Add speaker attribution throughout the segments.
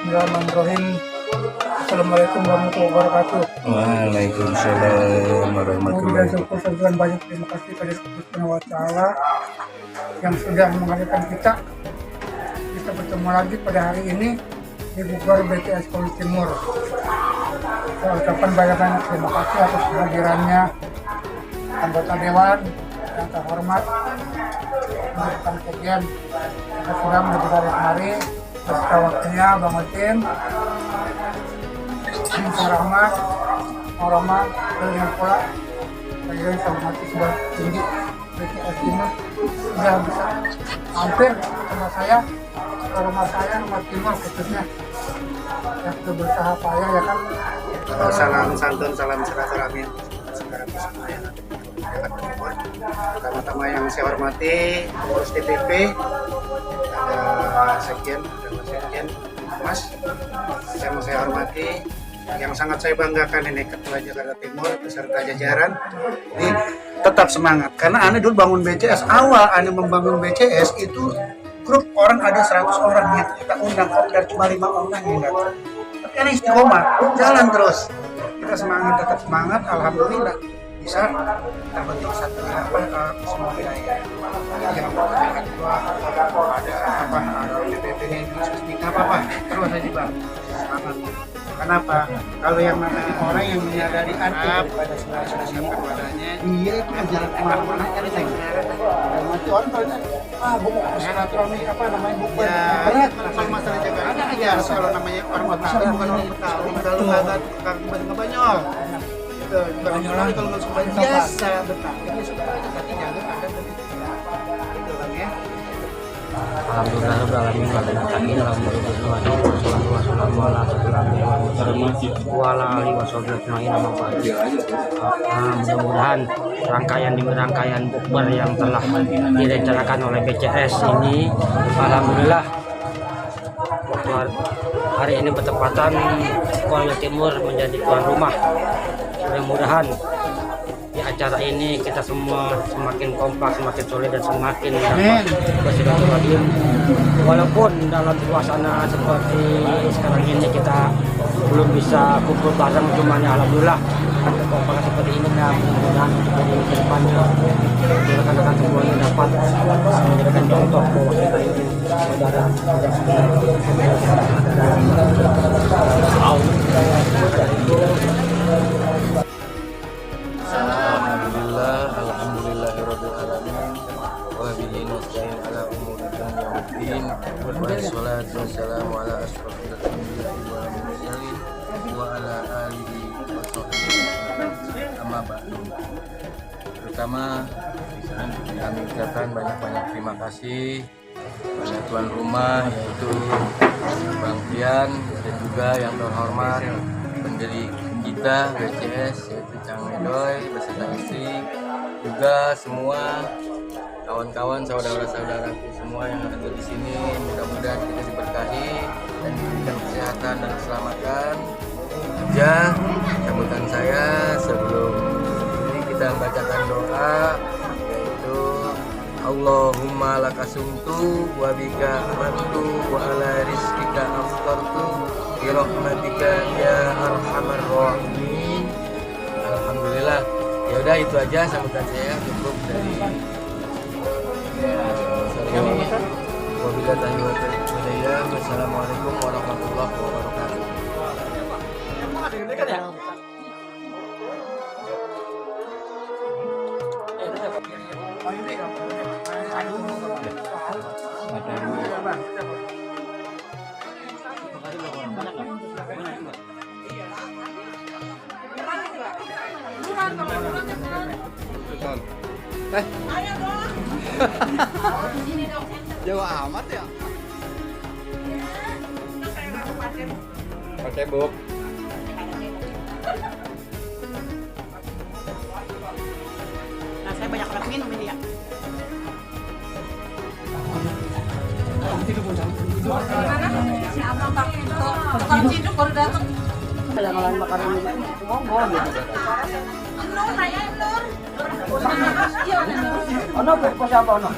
Speaker 1: Bismillahirrahmanirrahim. Assalamualaikum warahmatullahi wabarakatuh.
Speaker 2: Waalaikumsalam warahmatullahi
Speaker 1: Wabarakatuh. Banyak terima kasih pada Allah Subhanahu wa Ta'ala yang sudah menghadirkan kita bertemu lagi pada hari ini di Bogor BTS Polri Timur. Saya ucapkan banyak terima kasih atas kehadirannya anggota dewan yang terhormat, anggota sekjen yang sudah menjadi hari beserta waktunya Bang Otim, Bang Rahmat, Bang Rahmat, dan yang pula bagian sama sudah tinggi BTS Timur sudah bisa hampir sama saya, rumah saya, rumah Timur khususnya yang sudah berusaha payah ya kan.
Speaker 3: Salam santun, salam silaturahmi sekarang bersama yang ada di Timur. Pertama-tama yang saya hormati pengurus DPP, ada sekjen, Mas. Yang saya hormati, yang sangat saya banggakan ini Ketua Jakarta Timur beserta jajaran. Ini tetap semangat karena Ane dulu bangun BCS, awal Ane membangun BCS itu grup orang ada 100 orang yang kita undang, kopdar cuma 5 orang yang datang. Tapi Ane istiqomah, jalan terus. Kita semangat, tetap semangat, alhamdulillah bisa terbentuk satu semua wilayah. Yang ada ketua, ada DPP ini, nggak apa-apa, terus aja Bang, semangat. Kenapa? Kalau yang namanya orang yang menyadari arti daripada sudah siapkan wadahnya, dia itu jalan kemana-mana cari saya. Mati orang tanya, gue mau silaturahmi apa namanya bukan? Berat kalau masalah jaga ada aja kalau namanya orang Betawi bukan orang Betawi. Kalau nggak nggak Banyol, itu Banyolan kalau nggak suka biasa Betawi dia suka aja tapi jangan ada itu kan ya.
Speaker 4: Alhamdulillah alamin mudah-mudahan rangkaian bukber yang telah direncanakan oleh BCS ini, alhamdulillah hari ini bertepatan Polri Timur menjadi tuan rumah. Mudah-mudahan di acara ini kita semua semakin kompak, semakin solid dan semakin dapat bersilaturahim. Walaupun dalam suasana seperti sekarang ini kita belum bisa kumpul bareng, cuman ya alhamdulillah ada kompak seperti ini dan mudah-mudahan untuk ke depannya rekan-rekan semuanya dapat menjadikan contoh bahwa kita ini saudara
Speaker 2: Alhamdulillahirrahmanirrahim. Wa bihi nasta'in ala umuri dunya waddin. Wassalatu wassalamu ala asyrofil anbiya'i wal mursalin wa ala alihi wa sahbihi amma ba'du. Terutama kami ucapkan banyak-banyak terima kasih pada tuan rumah yaitu Bang Pian dan juga yang terhormat pendiri kita BCS yaitu Cang Medoy beserta istri, juga semua kawan-kawan saudara-saudaraku semua yang ada di sini. Mudah-mudahan kita diberkahi dan diberikan kesehatan dan keselamatan. Aja sambutan saya sebelum ini kita bacakan doa yaitu Allahumma lakasumtu wa bika amantu wa ala rizkika aftartu bi rahmatika ya arhamar rahimin. Alhamdulillah. Ya udah itu aja sambutan saya, cukup dari wabillahi taufiq. Wassalamualaikum warahmatullahi wabarakatuh.
Speaker 3: Jauh amat ya. Pakai buk.
Speaker 5: Nah, saya banyak banget minum ini ya. Si abang pakai itu, tukang ciduk baru datang.
Speaker 1: Jangan makanan ngomong gitu.
Speaker 5: Nur, nanya Nur.
Speaker 1: Ono pos apa ono?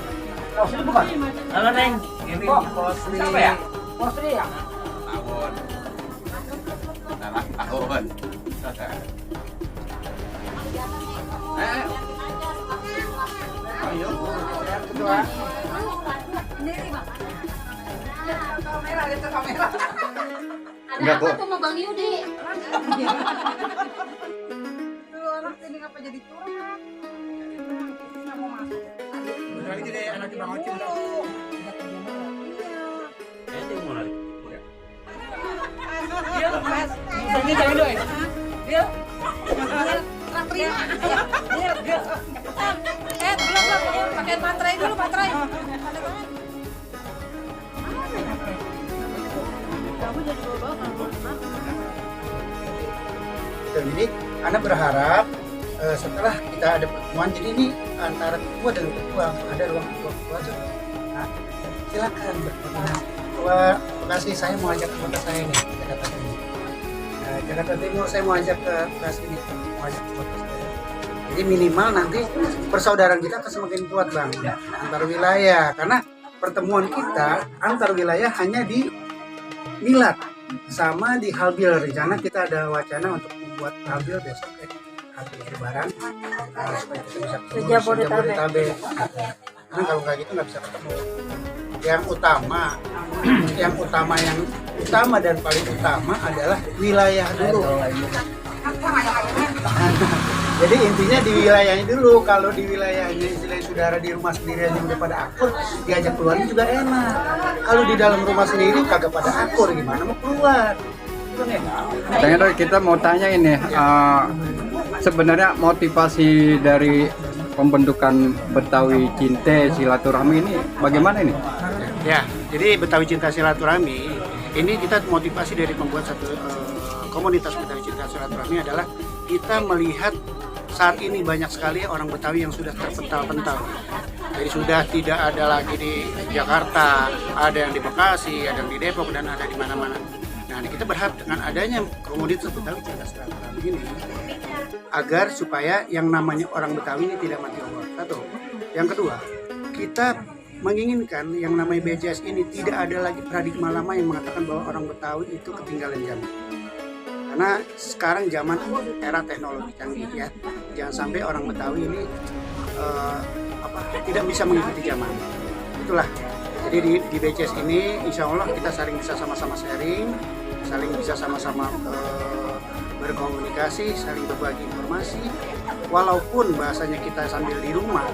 Speaker 1: Pos ini bukan?
Speaker 3: Halo Neng, ini
Speaker 1: Kok?
Speaker 3: Posri.
Speaker 1: Siapa ya? Pos ini ya?
Speaker 3: Tahu.
Speaker 2: Tahun. Ayo.
Speaker 3: Ketua.
Speaker 5: Kamera, lihat ke kamera.
Speaker 2: Enggak kok.
Speaker 5: Tuh mau Bang Yudi. Tuh anak ini ngapa jadi curhat? Nggak mau masuk.
Speaker 1: Lagi deh anak Bang Ocim dah.
Speaker 5: Dia pas. Ini jangan doy. Dia. Terima. Dia. Belum. Pakai materai dulu, materai. Kamu jadi bawa
Speaker 3: Jadi Anda berharap setelah kita ada pertemuan, jadi ini antara ketua dan ketua ada ruang ketua aja. Nah, silakan bertemu. Ketua Bekasi, saya mau ajak kota saya nih, Jakarta Timur. Jakarta Timur saya mau ajak ke Bekasi nih, mau ajak ke kota saya. Jadi minimal nanti persaudaraan kita akan semakin kuat bang, antar wilayah. Karena pertemuan kita antar wilayah hanya di Milad sama di Halbil. Rencana kita ada wacana untuk membuat Halbil besok Halbil Lebaran supaya kita bisa ketemu di Jabodetabek. Karena kalau kayak gitu nggak bisa ketemu. Yang utama dan paling utama adalah wilayah dulu. Jadi intinya di wilayahnya dulu. Kalau di wilayahnya istilahnya saudara di rumah sendiri aja udah pada akur, diajak keluarnya juga enak. Kalau di dalam rumah sendiri kagak pada akur, gimana mau keluar?
Speaker 6: Kang Edoy, kita mau tanya ini, sebenarnya motivasi dari pembentukan Betawi Cinta Silaturahmi ini bagaimana ini?
Speaker 3: Ya, jadi Betawi Cinta Silaturahmi ini kita motivasi dari membuat satu komunitas Betawi Cinta Silaturahmi adalah kita melihat saat ini banyak sekali orang Betawi yang sudah terpental-pental. Jadi sudah tidak ada lagi di Jakarta, ada yang di Bekasi, ada yang di Depok, dan ada di mana-mana. Nah, kita berharap dengan adanya komunitas Betawi Cinta Silaturahmi ini agar supaya yang namanya orang Betawi ini tidak mati obor. Satu. Yang kedua, kita menginginkan yang namanya BCS ini tidak ada lagi paradigma lama yang mengatakan bahwa orang Betawi itu ketinggalan zaman. Karena sekarang zaman era teknologi canggih ya, jangan sampai orang Betawi ini tidak bisa mengikuti zaman. Itulah. Jadi di BCS ini, insya Allah kita saling bisa sama-sama sharing, saling bisa sama-sama berkomunikasi, saling berbagi informasi. Walaupun bahasanya kita sambil di rumah,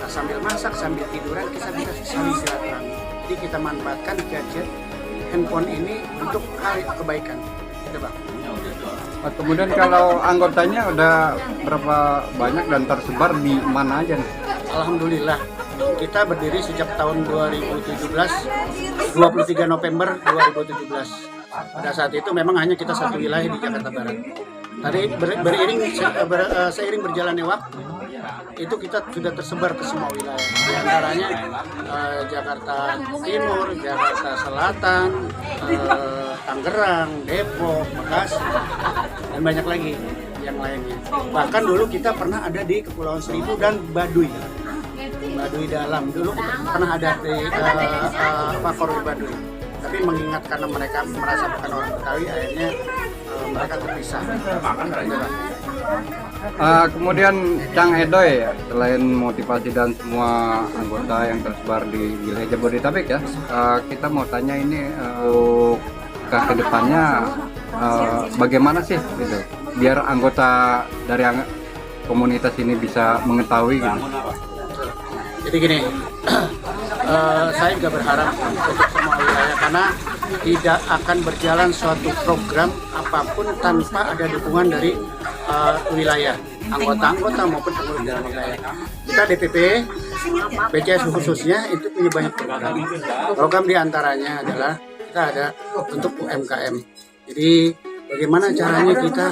Speaker 3: sambil masak, sambil tiduran, kita bisa saling silaturahmi. Jadi kita manfaatkan gadget handphone ini untuk hal kebaikan. Gitu, Bang.
Speaker 6: Kemudian kalau anggotanya udah berapa banyak dan tersebar di mana aja nih?
Speaker 3: Alhamdulillah, kita berdiri sejak tahun 2017, 23 November 2017. Pada saat itu memang hanya kita satu wilayah di Jakarta Barat. Tadi seiring berjalannya waktu, itu kita sudah tersebar ke semua wilayah. Di antaranya Jakarta Timur, Jakarta Selatan, Tangerang, Depok, Bekasi, dan banyak lagi yang lainnya. Bahkan dulu kita pernah ada di Kepulauan Seribu dan Baduy Dalam. Dulu kita pernah ada di Korwil Baduy. Tapi mengingat karena mereka merasa bukan orang Betawi, akhirnya mereka terpisah.
Speaker 6: Kemudian Kang Edoy, selain motivasi dan semua anggota yang tersebar di wilayah Jabodetabek ya, kita mau tanya ini ke kedepannya bagaimana sih gitu, biar anggota dari komunitas ini bisa mengetahui gitu.
Speaker 3: Jadi gini, saya juga berharap untuk semua wilayah, karena tidak akan berjalan suatu program apapun tanpa ada dukungan dari wilayah, anggota-anggota maupun pengurus dalam wilayah. Kita DPP, BCS khususnya itu punya banyak program. Program diantaranya adalah kita ada untuk UMKM. Jadi bagaimana caranya kita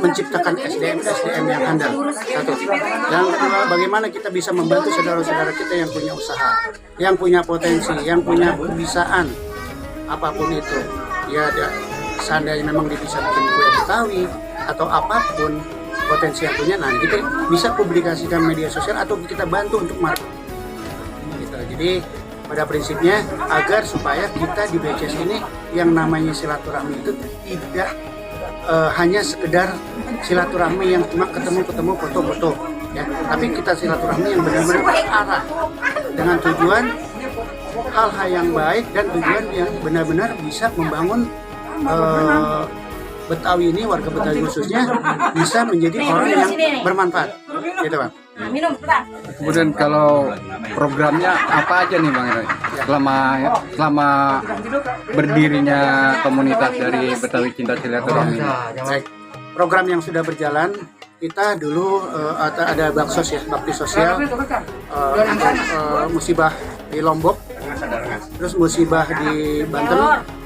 Speaker 3: menciptakan SDM yang handal. Satu. Yang kedua, bagaimana kita bisa membantu saudara-saudara kita yang punya usaha, yang punya potensi, yang punya kebisaan, apapun itu. Ya, seandainya memang dia bisa bikin kue Betawi atau apapun potensi yang punya, nah kita bisa publikasikan media sosial atau kita bantu untuk marketing. Gitu. Jadi pada prinsipnya agar supaya kita di BCS ini yang namanya silaturahmi itu tidak hanya sekedar silaturahmi yang cuma ketemu foto-foto ya, tapi kita silaturahmi yang benar-benar berarah dengan tujuan hal-hal yang baik dan tujuan yang benar-benar bisa membangun Betawi ini, warga Betawi khususnya bisa menjadi orang yang bermanfaat gitu Bang.
Speaker 5: Minum, bentar.
Speaker 6: Kemudian kalau programnya apa aja nih Bang Edoy? Selama berdirinya komunitas dari Betawi Cinta Silaturahmi.
Speaker 3: Baik. Program yang sudah berjalan, kita dulu ada baksos ya, bakti sosial untuk musibah di Lombok, terus musibah di Banten.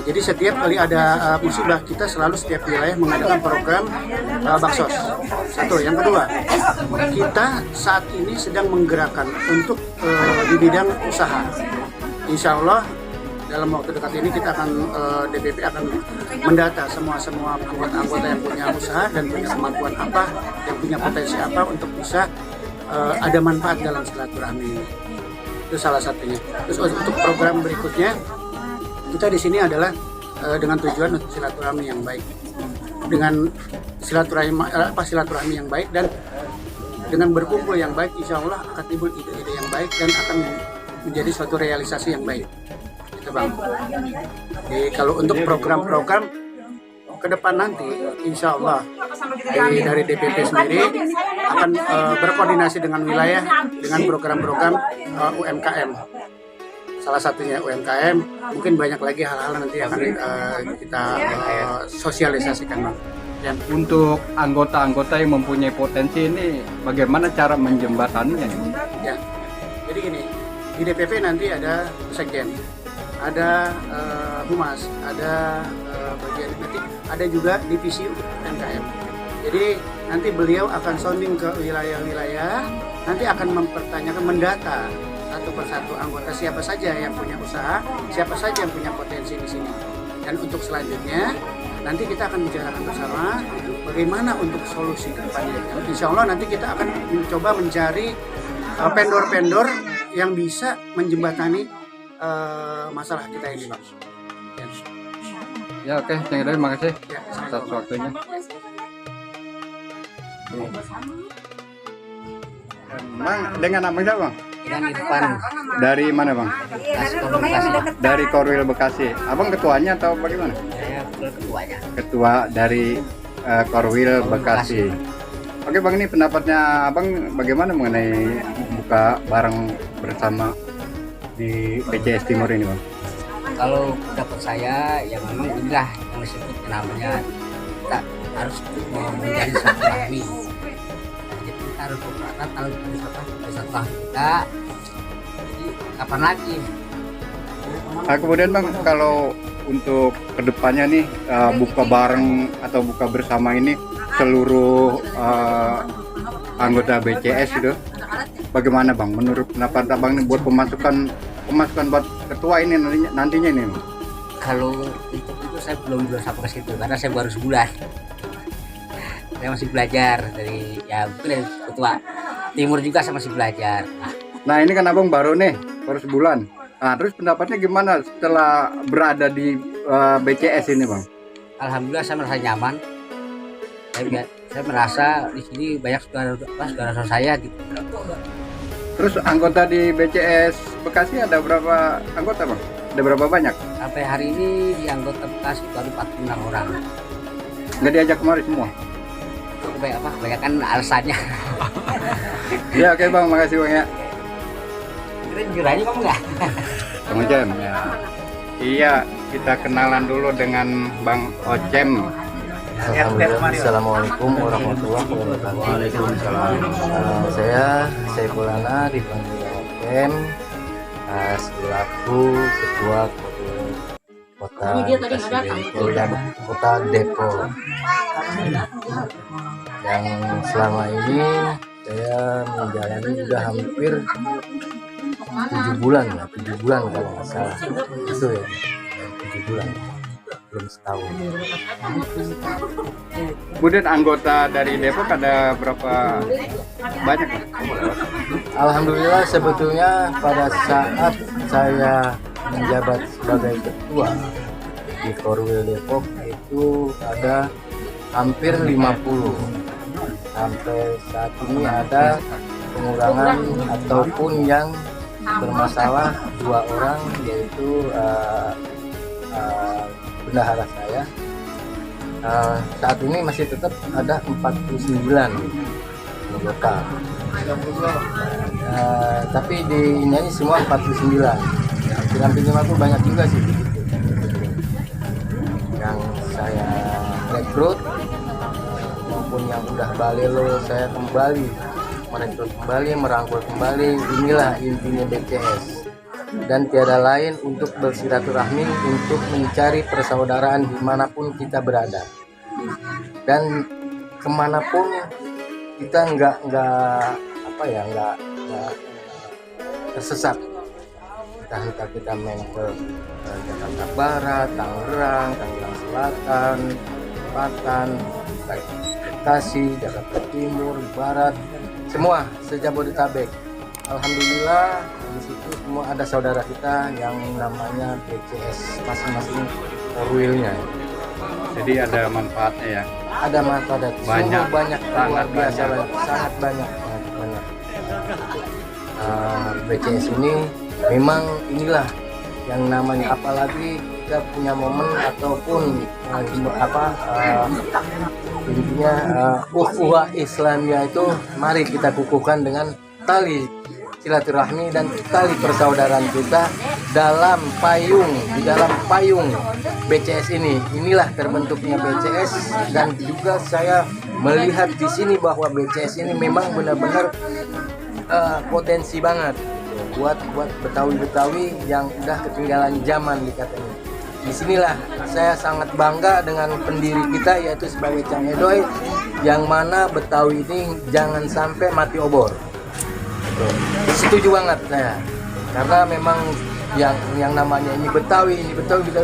Speaker 3: Jadi setiap kali ada musibah, kita selalu setiap wilayah mengadakan program baksos. Satu, yang kedua, kita saat ini sedang menggerakkan untuk di bidang usaha. Insya Allah dalam waktu dekat ini kita akan DPP akan mendata semua anggota-anggota yang punya usaha dan punya kemampuan apa, yang punya potensi apa untuk bisa ada manfaat dalam silaturahmi ini. Itu salah satunya. Terus untuk program berikutnya, kita di sini adalah dengan tujuan untuk silaturahmi yang baik, dengan silaturahmi yang baik dan dengan berkumpul yang baik, insya Allah akan timbul ide-ide yang baik dan akan menjadi suatu realisasi yang baik, gitu Bang. Jadi kalau untuk program-program ke depan nanti, insya Allah dari DPP sendiri akan berkoordinasi dengan wilayah dengan program-program UMKM. Salah satunya UMKM, mungkin banyak lagi hal-hal nanti akan kita sosialisasikan Bang.
Speaker 6: Dan untuk anggota-anggota yang mempunyai potensi ini, bagaimana cara menjembataninya?
Speaker 3: Ya, jadi gini, di DPP nanti ada sekjen, ada humas, ada bagian etik, ada juga divisi UMKM. Jadi nanti beliau akan sounding ke wilayah-wilayah, nanti akan mempertanyakan, mendata satu persatu anggota siapa saja yang punya usaha, siapa saja yang punya potensi di sini. Dan untuk selanjutnya nanti kita akan bicarakan bersama bagaimana untuk solusi ke depannya. Insya Allah nanti kita akan mencoba mencari vendor-vendor yang bisa menjembatani masalah kita ini Bang.
Speaker 6: Ya oke, Ceng Edoy, makasih atas waktunya. Bang, dengan nama siapa Bang?
Speaker 4: Dan Irfan,
Speaker 6: Dari mana Bang? Dari Korwil Bekasi. Abang ketuanya atau bagaimana?
Speaker 4: saya ketuanya.
Speaker 6: Ketua dari Korwil Bekasi. Oke Bang, ini pendapatnya Abang bagaimana mengenai buka bareng bersama di BCS Timur ini Bang?
Speaker 4: Kalau dapat saya, ya memang inilah yang disebut namanya kita harus menjadi silaturahmi. Jadi kita harus berperan kalau silaturahmi kita. Jadi kapan lagi?
Speaker 6: Nah, kemudian Bang, kalau untuk kedepannya nih buka bareng atau buka bersama ini seluruh anggota BCS itu, bagaimana Bang? Menurut pendapat Abang nih buat pemasukan buat ketua ini nantinya nih Bang?
Speaker 4: Kalau untuk itu saya belum sampai ke situ karena saya baru sebulan. Saya masih belajar dari mungkin dari ketua Timur juga saya masih belajar.
Speaker 6: Nah ini kan Abang baru sebulan. Nah terus pendapatnya gimana setelah berada di BCS ini Bang?
Speaker 4: Alhamdulillah saya merasa nyaman. Saya merasa di sini banyak saudara saya gitu.
Speaker 6: Terus anggota di BCS Bekasi ada berapa anggota Bang? Ada berapa banyak?
Speaker 4: Sampai hari ini di anggota Bekasi baru 46 orang.
Speaker 6: Nggak diajak kemari semua?
Speaker 4: Kebanyakan alasannya.
Speaker 6: Ya oke Bang, makasih Bang ya.
Speaker 4: Kita jujur aja Bang enggak?
Speaker 6: Bang Ocem ya. Iya, kita kenalan dulu dengan Bang Ocem.
Speaker 2: Alhamdulillah. Assalamualaikum warahmatullahi wabarakatuh. Waalaikumsalam. Saya Saifulana dipanggil Ocem selaku ketua kota Bekasi dan kota Depok. Yang selama ini saya menjalani sudah hampir 7 bulan kalau nggak salah. Itu ya, 7 bulan, belum setahun.
Speaker 6: Kemudian anggota dari Depok ada berapa banyak?
Speaker 2: Alhamdulillah sebetulnya pada saat saya menjabat sebagai ketua di Korwil Depok itu ada hampir 50. Sampai saat ini ada pengurangan ataupun yang bermasalah 2 orang, yaitu bendahara saya. Saat ini masih tetap ada 49 anggota. Tapi di ini semua 49. Hampir 50 banyak juga sih yang saya rekrut maupun yang udah balelo saya kembali merekrut kembali, merangkul kembali. Inilah intinya BCS, dan tiada lain untuk bersilaturahmi, untuk mencari persaudaraan dimanapun kita berada, dan kemanapun kita nggak tersesat. Entah kita main ke Jakarta Barat, Tangerang Selatan, Selatan, Bekasi, Jakarta Timur, Barat, semua se-Jabodetabek. Alhamdulillah di situ semua ada saudara kita yang namanya BCS masing-masing Korwilnya.
Speaker 6: Jadi ada manfaatnya ya.
Speaker 2: Ada manfaat
Speaker 6: Banyak.
Speaker 2: banyak luar biasa,
Speaker 6: banyak.
Speaker 2: sangat banyak. BCS ini memang inilah yang namanya, apalagi kita punya momen ataupun intinya ukhuwah Islamiyah itu mari kita kukuhkan dengan tali silaturahmi dan tali persaudaraan kita dalam payung BCS ini. Inilah terbentuknya BCS, dan juga saya melihat di sini bahwa BCS ini memang benar-benar potensi banget buat Betawi yang udah ketinggalan zaman dikatanya. Disinilah saya sangat bangga dengan pendiri kita, yaitu sebagai Cang Edoy, yang mana Betawi ini jangan sampai mati obor. Setuju banget saya, karena memang yang namanya ini Betawi,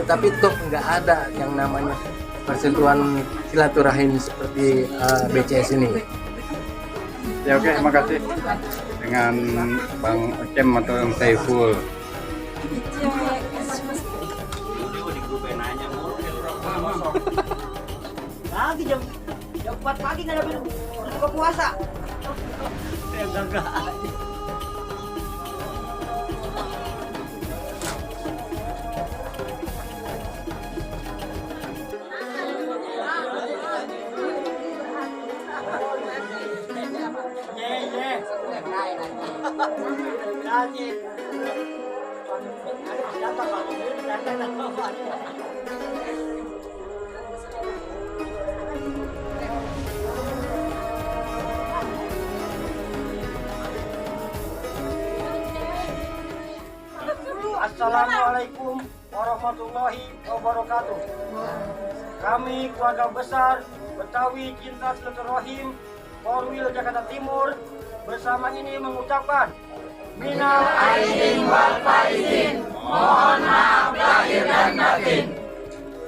Speaker 2: tapi toh nggak ada yang namanya persentuhan silaturahim seperti BCS ini.
Speaker 6: Ya oke, terima kasih dengan Bang Ocem atau Bang Saiful.
Speaker 4: Lagi jam 4 pagi nggak ada buka puasa. Enggak.
Speaker 7: Assalamualaikum warahmatullahi wabarakatuh. Kami keluarga besar Betawi Cinta Silaturahim Korwil Jakarta Timur bersama ini mengucapkan minal aidin wal faizin, mohon maaf lahir dan batin.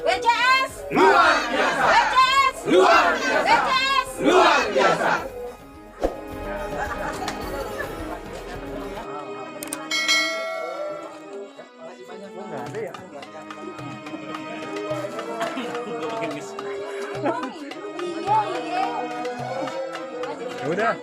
Speaker 5: BCS
Speaker 7: Luar biasa.
Speaker 5: BCS
Speaker 7: Luar biasa.
Speaker 5: BCS
Speaker 7: Luar biasa.
Speaker 6: Udah.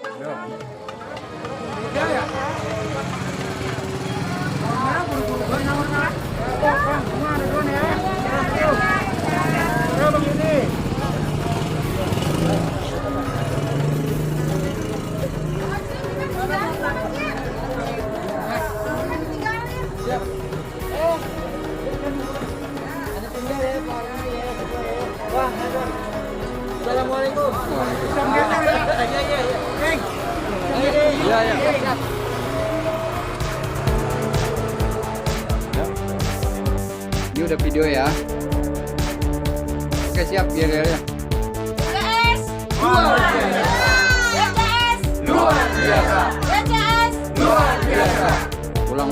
Speaker 7: Assalamualaikum.
Speaker 6: Iya. Ini udah video ya. Oke, siap ya.
Speaker 5: BCS luar biasa. BCS
Speaker 7: Luar biasa.
Speaker 5: BCS
Speaker 7: Luar biasa.
Speaker 6: Ulang.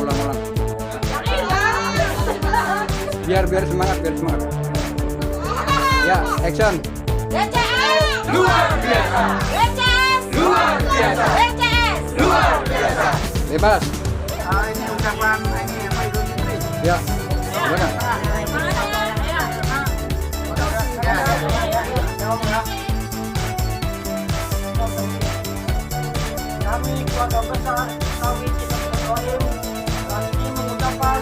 Speaker 6: Biar semangat. Ya, action.
Speaker 5: BCS
Speaker 7: Luar biasa.
Speaker 5: BCS
Speaker 7: Luar biasa.
Speaker 5: BCS
Speaker 7: Luar biasa.
Speaker 6: Bebas.
Speaker 3: Ini ucapan ini yang
Speaker 6: Ya, gimana?
Speaker 4: Kami keluarga besar kami kita Ibrahim kami mengucapkan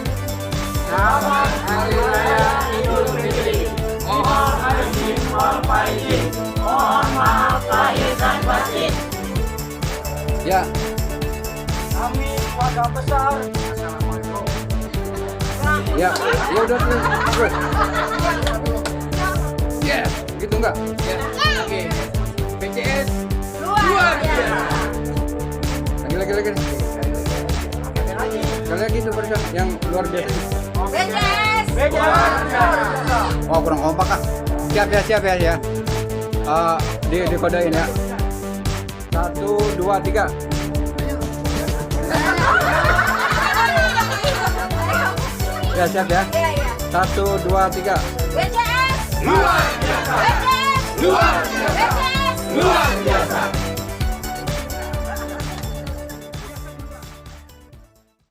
Speaker 4: selamat Hari Raya Idul Fitri. Mohon izin wal faizin. Mohon maaf lahir dan batin.
Speaker 6: Ya,
Speaker 4: Kami keluarga besar. Assalamualaikum.
Speaker 6: ya udah terus. Ya, gitu enggak?
Speaker 7: Ya. Oke. BCS luar biasa.
Speaker 6: Lagi. Sekali lagi itu berikan yang luar biasa. Oh, kurang kompak ah. Siap ya. Di kodein ya. 1, 2, 3. Ya siap ya. 1, 2, 3.
Speaker 7: Luar biasa. Luar biasa. Luar